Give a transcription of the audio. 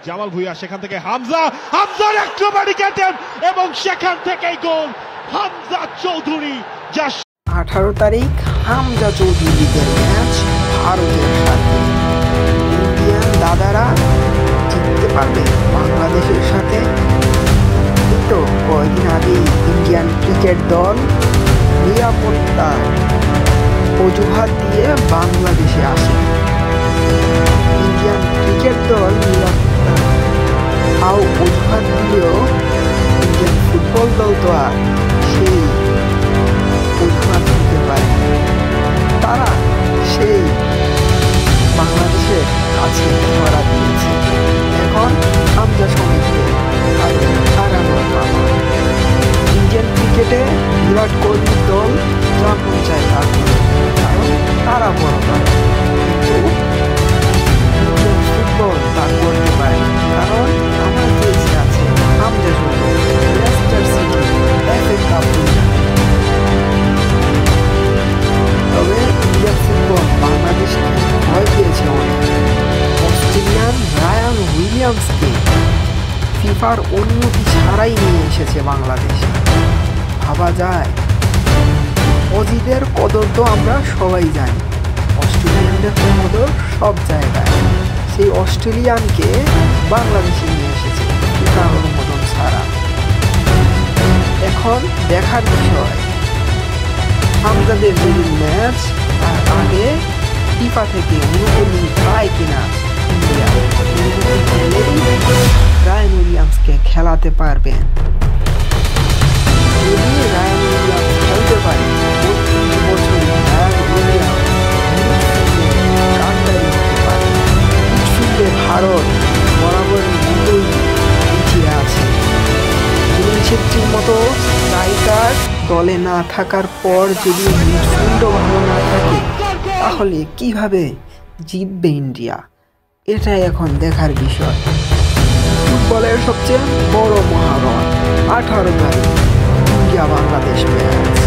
জামাল ভুঁইয়া সেখান থেকে হামজার অ্যাক্রোব্যাটিক অ্যাটেম্প এবং সেখান থেকেই গোল হামজা চৌধুরী। যা 18 তারিখ হামজা চৌধুরীদের ম্যাচ ভারতের সাথে। ইন্ডিয়ান দাদারা জিততে পারবে বাংলাদেশের সাথে। তো কয়েকদিন আগে ইন্ডিয়ান ক্রিকেট দল নিরাপত্তার অজুহাত দিয়ে বাংলাদেশে আসে। ইন্ডিয়ান ক্রিকেট দল নিরাপত্তার অজুহাত দিলেও ইন্ডিয়ান ফুটবল দল তো আর সেই অজুহাত দিতে পারে। তারা সেই বাংলাদেশের কাছে ধরা দিয়েছে। এখন হামজা সমিতিকে হারানোর পালা। ইন্ডিয়ান ক্রিকেটে বিরাট কোহলির দল যা মন চায় তা করে, কারণ তারা বড় পারে। কিন্তু ইন্ডিয়ান ফুটবল তা করতে পারে, কারণ আমার দেশে আছে হামজা শুধু Leicester city FA cup winner. তবে ইন্ডিয়ান ফুটবল বাংলাদেশকে ভয় পেয়েছে অনেক। অস্ট্রেলিয়ান রায়ান উইলিয়ামসকে ফিফার অনুমতি ছাড়াই নিয়ে এসেছে বাংলাদেশে। ভাবা যায়, অজিদের কদর তো আমরা সবাই জানি, অস্ট্রেলিয়ানদের কদর সব জায়গায়। সেই অস্ট্রেলিয়ানকে বাংলাদেশে নিয়ে এসেছে ফিফার অনুমোদন ছাড়া। এখন দেখার বিষয়, হামজাদের যদি ম্যাচ তার আগে ফিফা থেকে অনুমতি পায় কিনা ইন্ডিয়া। রায়ান উইলিয়ামসকে খেলাতে পারবেন। যদি রায়ান উইলিয়ামস খেলতে পারে, 32 বছর রায়ান উইলিয়ামস কান্ডারি হতে পারে। মিডফিল্ডে ভারত বরাবরই পিছিয়ে আছে। সুনীল ছেত্রীর মতো স্ট্রাইকার দলে না থাকার পর যদি মিডফিল্ডও ভালো না থাকে, তাহলে কিভাবে জিতবে ইন্ডিয়া? এটাই এখন দেখার বিষয়। ফুটবলের সবচেয়ে বড় মহারণ 18 তারিখ ইন্ডিয়া বাংলাদেশ ম্যাচ।